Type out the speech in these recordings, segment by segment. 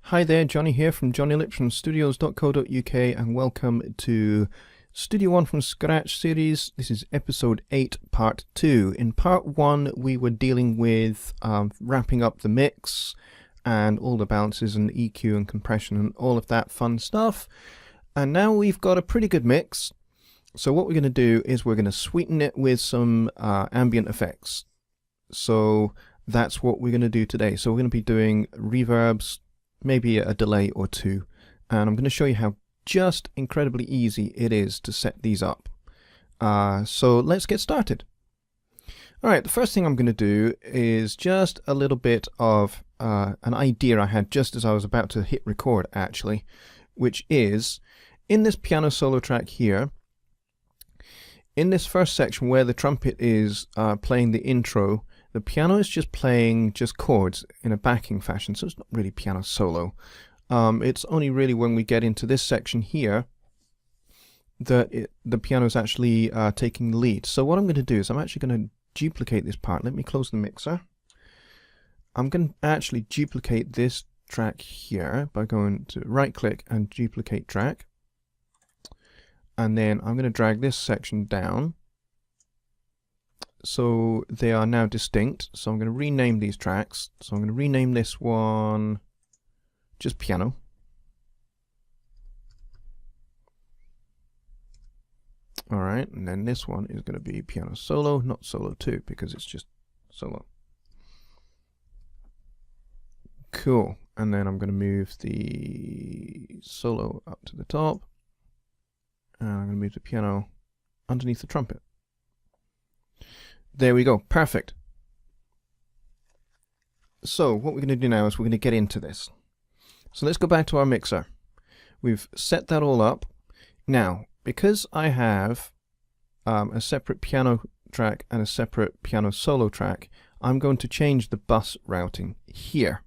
Hi there, Johnny here from Johnny Lips from studios.co.uk and welcome to Studio One from Scratch series. This is episode 8, part 2. In part 1 we were dealing with wrapping up the mix and all the balances and EQ and compression and all of that fun stuff. And now we've got a pretty good mix. So what we're going to do is we're going to sweeten it with some ambient effects. So that's what we're going to do today. So we're going to be doing reverbs, maybe a delay or two, and I'm going to show you how just incredibly easy it is to set these up. So let's get started. Alright, the first thing I'm going to do is just a little bit of an idea I had just as I was about to hit record actually, which is in this piano solo track here, in this first section where the trumpet is playing the intro, the piano is just playing just chords in a backing fashion, so it's not really piano solo. It's only really when we get into this section here that the piano is actually taking the lead. So what I'm going to do is I'm actually going to duplicate this part. Let me close the mixer. I'm going to actually duplicate this track here by going to right click and duplicate track. And then I'm going to drag this section down. So they are now distinct. So I'm going to rename these tracks. So I'm going to rename this one just piano. Alright, and then this one is going to be piano solo, not solo 2, because it's just solo. Cool. And then I'm going to move the solo up to the top. And I'm going to move the piano underneath the trumpet. There we go. Perfect. So what we're going to do now is we're going to get into this. So let's go back to our mixer. We've set that all up. Now, because I have a separate piano track and a separate piano solo track, I'm going to change the bus routing here,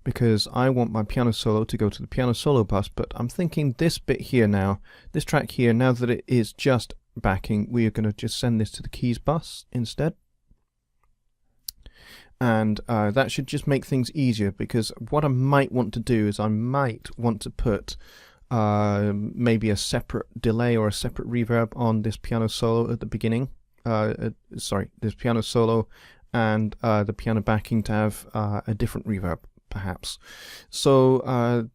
because I want my piano solo to go to the piano solo bus, but I'm thinking this bit here now, this track here, now that it is just backing, we are going to just send this to the keys bus instead. And that should just make things easier, because what I might want to do is I might want to put maybe a separate delay or a separate reverb on this piano solo at the beginning. This piano solo and the piano backing to have a different reverb, perhaps. So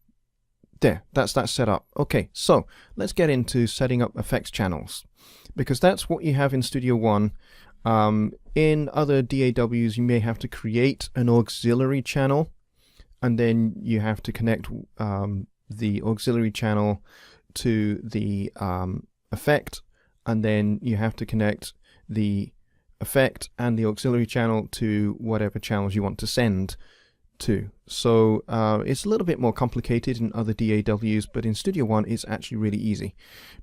that's that set up. Okay, so let's get into setting up effects channels, because that's what you have in Studio One. In other DAWs you may have to create an auxiliary channel, and then you have to connect the auxiliary channel to the effect, and then you have to connect the effect and the auxiliary channel to whatever channels you want to send to. So it's a little bit more complicated in other DAWs, but in Studio One it's actually really easy.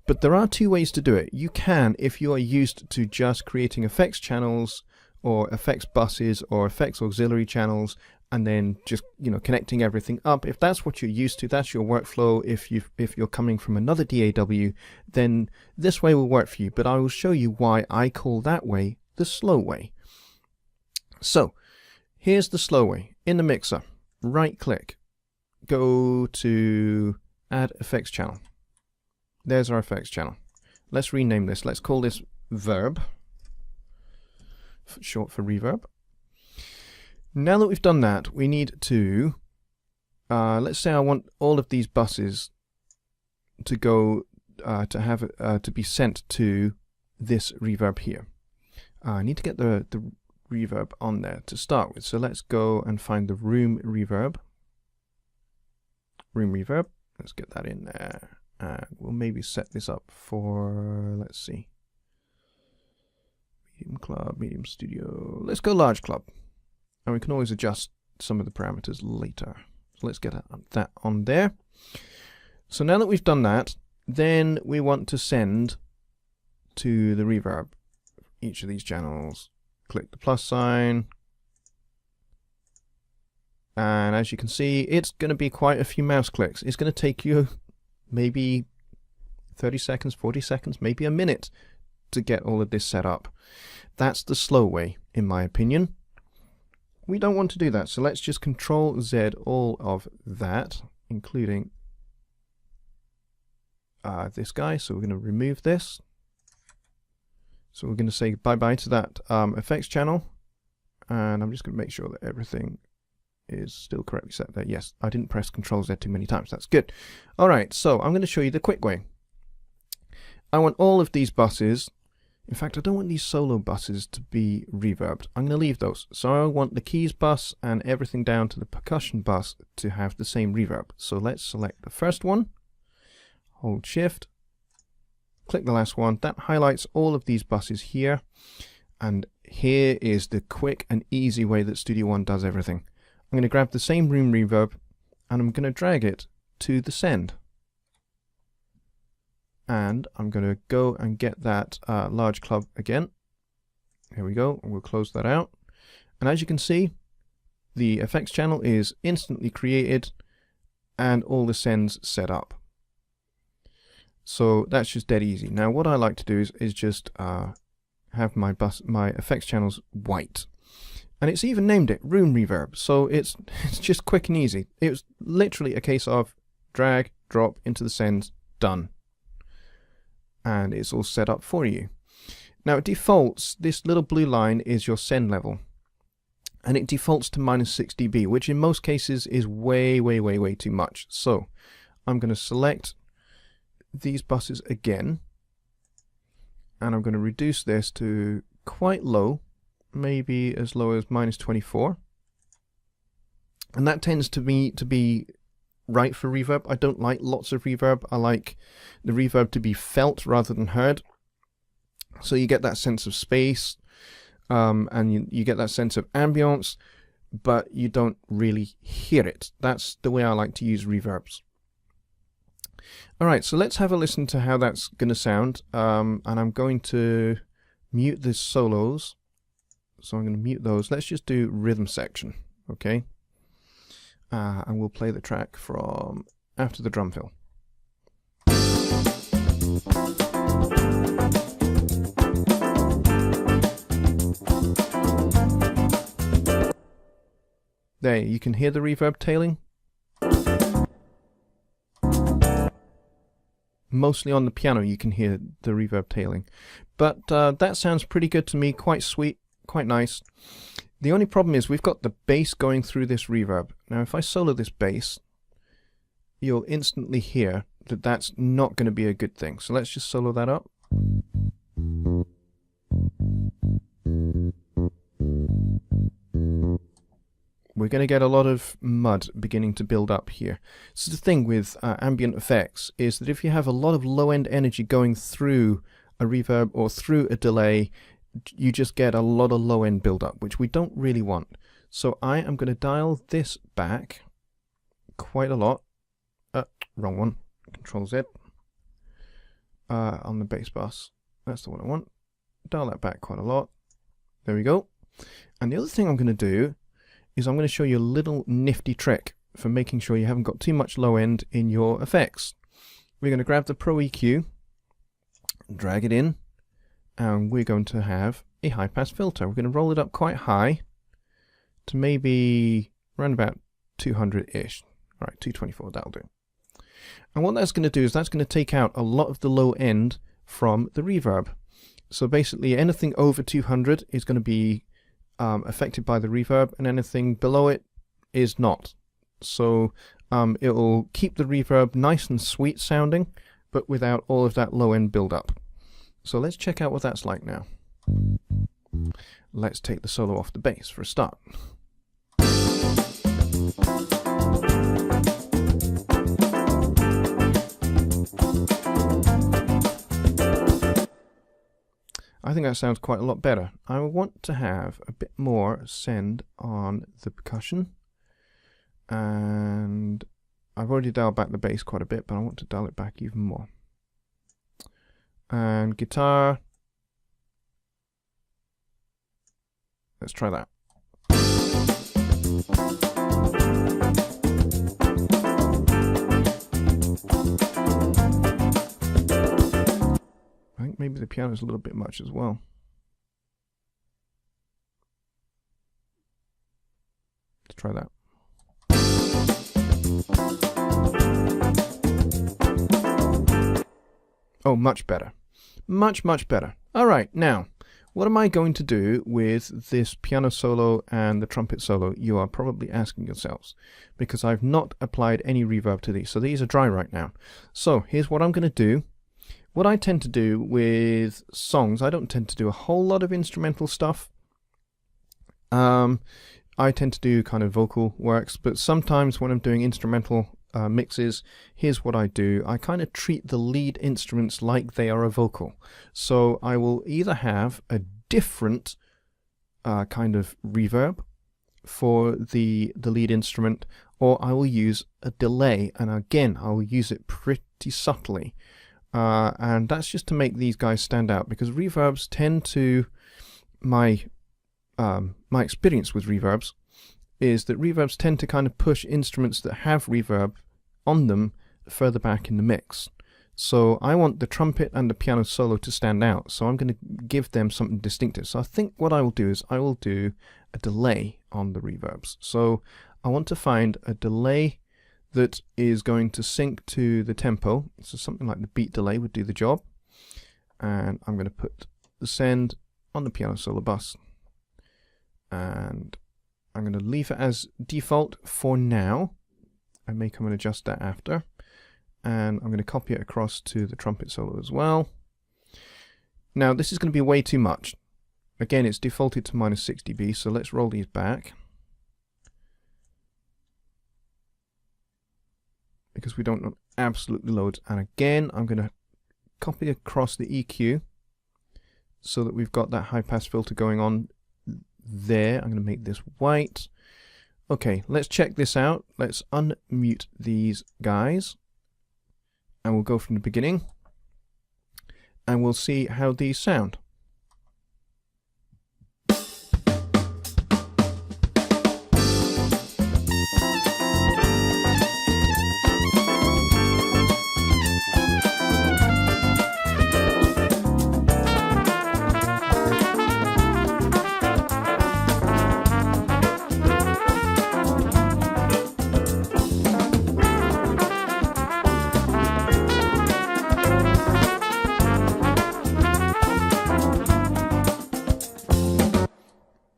But there are two ways to do it. You can, if you are used to just creating effects channels or effects buses or effects auxiliary channels, and then just, you know, connecting everything up. If that's what you're used to, that's your workflow. If you're coming from another DAW, then this way will work for you. But I will show you why I call that way the slow way. So here's the slow way. In the mixer, right click, go to add effects channel. There's our effects channel. Let's rename this. Let's call this verb, short for reverb. Now that we've done that, we need to, let's say I want all of these buses to go, to be sent to this reverb here. I need to get the reverb on there to start with. So let's go and find the room reverb. Room reverb. Let's get that in there. We'll maybe set this up for, let's see, medium club, medium studio. Let's go large club. And we can always adjust some of the parameters later. So let's get that on there. So now that we've done that, then we want to send to the reverb each of these channels. Click the plus sign, and as you can see, it's going to be quite a few mouse clicks. It's going to take you maybe 30 seconds, 40 seconds, maybe a minute to get all of this set up. That's the slow way, in my opinion. we don't want to do that. So let's just Control Z all of that, including this guy. So we're going to remove this. So we're going to say bye-bye to that effects channel. And I'm just going to make sure that everything is still correctly set there. Yes, I didn't press Control Z too many times. That's good. All right, so I'm going to show you the quick way. I want all of these buses. In fact, I don't want these solo buses to be reverbed. I'm going to leave those. So I want the keys bus and everything down to the percussion bus to have the same reverb. So let's select the first one, hold Shift, click the last one. That highlights all of these buses here. And here is the quick and easy way that Studio One does everything. I'm going to grab the same room reverb and I'm going to drag it to the send. And I'm going to go and get that large club again. Here we go. We'll close that out. And as you can see, the effects channel is instantly created and all the sends set up. So that's just dead easy. Now what I like to do is just have my effects channels white. And it's even named it room reverb. So it's just quick and easy. It was literally a case of drag, drop into the sends, done. And it's all set up for you. Now it defaults, this little blue line is your send level. And it defaults to -6 dB, which in most cases is way too much. So I'm going to select these buses again. And I'm going to reduce this to quite low, maybe as low as -24. And that tends to be right for reverb. I don't like lots of reverb. I like the reverb to be felt rather than heard. So you get that sense of space, and you get that sense of ambience, but you don't really hear it. That's the way I like to use reverbs. Alright, so let's have a listen to how that's going to sound. And I'm going to mute the solos. So I'm going to mute those. Let's just do rhythm section, okay? And we'll play the track from after the drum fill. There, you can hear the reverb tailing. Mostly on the piano you can hear the reverb tailing. But that sounds pretty good to me, quite sweet, quite nice. The only problem is we've got the bass going through this reverb. Now if I solo this bass, you'll instantly hear that that's not going to be a good thing. So let's just solo that up. We're going to get a lot of mud beginning to build up here. So the thing with ambient effects is that if you have a lot of low-end energy going through a reverb or through a delay, you just get a lot of low-end build-up, which we don't really want. So I am going to dial this back quite a lot. Wrong one. Control Z. On the bass bus. That's the one I want. Dial that back quite a lot. There we go. And the other thing I'm going to do is I'm going to show you a little nifty trick for making sure you haven't got too much low end in your effects. We're going to grab the Pro EQ, drag it in, and we're going to have a high pass filter. We're going to roll it up quite high to maybe around about 200-ish. All right, 224, that'll do. And what that's going to do is that's going to take out a lot of the low end from the reverb. So basically anything over 200 is going to be affected by the reverb, and anything below it is not. So it will keep the reverb nice and sweet sounding, but without all of that low end build up. So let's check out what that's like now. Let's take the solo off the bass for a start. I think that sounds quite a lot better. I want to have a bit more send on the percussion. And I've already dialed back the bass quite a bit, but I want to dial it back even more. And guitar. Let's try that. I think maybe the piano's a little bit much as well. try that. Oh, much better. Much, much better. All right, now, what am I going to do with this piano solo and the trumpet solo? You are probably asking yourselves, because I've not applied any reverb to these. So these are dry right now. So here's what I'm going to do. What I tend to do with songs, I don't tend to do a whole lot of instrumental stuff. I tend to do kind of vocal works, but sometimes when I'm doing instrumental mixes, here's what I do. I kind of treat the lead instruments like they are a vocal. So I will either have a different kind of reverb for the lead instrument, or I will use a delay, and again I will use it pretty subtly, and that's just to make these guys stand out, because reverbs tend to, my experience with reverbs is that reverbs tend to kind of push instruments that have reverb on them further back in the mix. So I want the trumpet and the piano solo to stand out, so I'm going to give them something distinctive. So I think what I will do is I will do a delay on the reverbs. So I want to find a delay that is going to sync to the tempo. So something like the beat delay would do the job. And I'm going to put the send on the piano solo bus. And I'm going to leave it as default for now. I may come and adjust that after. And I'm going to copy it across to the trumpet solo as well. Now this is going to be way too much. Again, it's defaulted to -6 dB, so let's roll these back, because we don't want absolutely loads. And again, I'm going to copy across the EQ so that we've got that high pass filter going on there. I'm going to make this white. Okay, let's check this out. Let's unmute these guys, and we'll go from the beginning, and we'll see how these sound.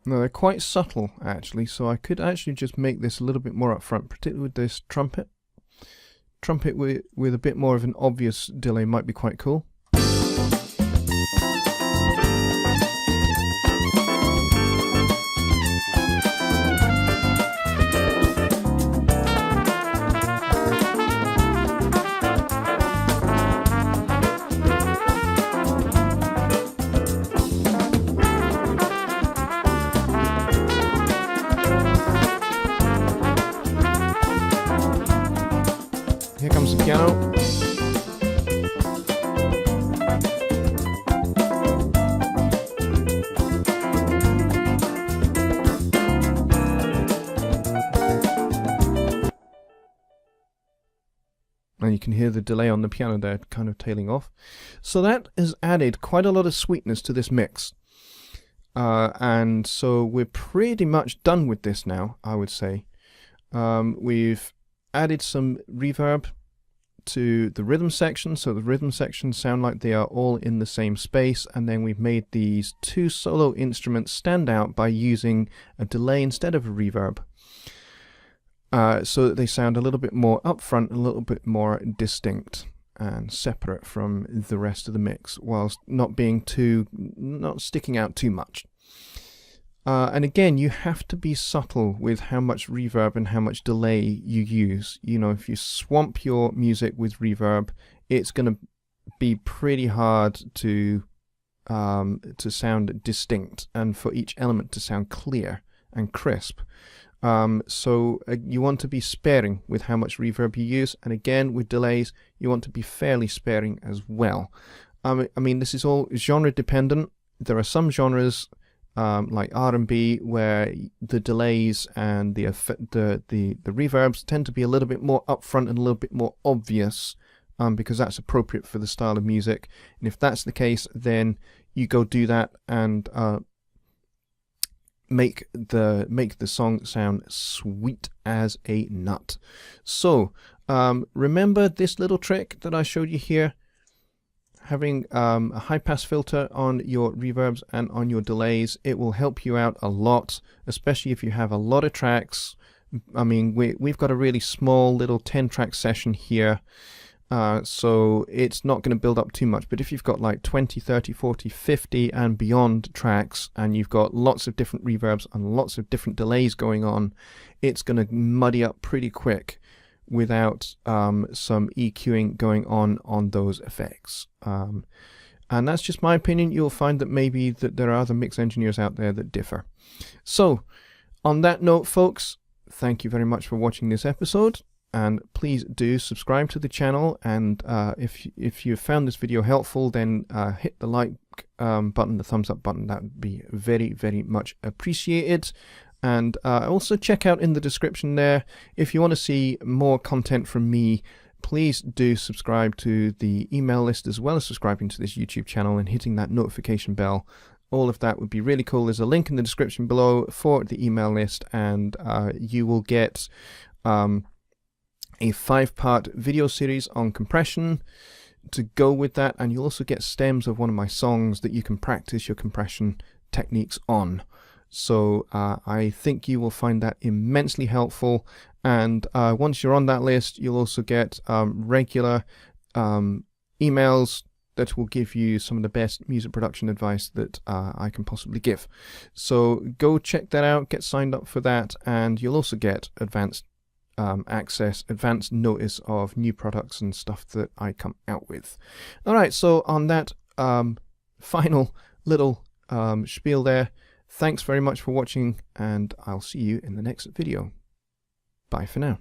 No, they're quite subtle actually, so I could actually just make this a little bit more upfront, particularly with this trumpet. Trumpet with a bit more of an obvious delay might be quite cool. Here comes the piano. And you can hear the delay on the piano there kind of tailing off. So that has added quite a lot of sweetness to this mix. And so we're pretty much done with this now, I would say. We've added some reverb to the rhythm section, so the rhythm sections sound like they are all in the same space, and then we've made these two solo instruments stand out by using a delay instead of a reverb, so that they sound a little bit more upfront, a little bit more distinct and separate from the rest of the mix, whilst not sticking out too much. And again, you have to be subtle with how much reverb and how much delay you use. You know, if you swamp your music with reverb, it's going to be pretty hard to sound distinct, and for each element to sound clear and crisp. So you want to be sparing with how much reverb you use, and again with delays, you want to be fairly sparing as well. I mean, this is all genre dependent. There are some genres, like R&B, where the delays and the reverbs tend to be a little bit more upfront and a little bit more obvious, because that's appropriate for the style of music. And if that's the case, then you go do that and make the song sound sweet as a nut. So remember this little trick that I showed you here, having a high pass filter on your reverbs and on your delays. It will help you out a lot, especially if you have a lot of tracks. I mean, we've got a really small little 10-track session here, so it's not going to build up too much. But if you've got like 20, 30, 40, 50 and beyond tracks, and you've got lots of different reverbs and lots of different delays going on, it's going to muddy up pretty quick without some EQing going on those effects. And that's just my opinion. You'll find that maybe that there are other mix engineers out there that differ. So on that note, folks, thank you very much for watching this episode, and please do subscribe to the channel. And if you found this video helpful, then hit the like button, the thumbs up button. That would be very, very much appreciated. And also check out in the description there, if you want to see more content from me, please do subscribe to the email list, as well as subscribing to this YouTube channel and hitting that notification bell. All of that would be really cool. There's a link in the description below for the email list, and you will get a 5-part video series on compression to go with that, and you'll also get stems of one of my songs that you can practice your compression techniques on. So I think you will find that immensely helpful. And once you're on that list, you'll also get regular emails that will give you some of the best music production advice that I can possibly give. So go check that out, get signed up for that, and you'll also get advanced access, advanced notice of new products and stuff that I come out with. All right, so on that final little spiel there, thanks very much for watching, and I'll see you in the next video. Bye for now.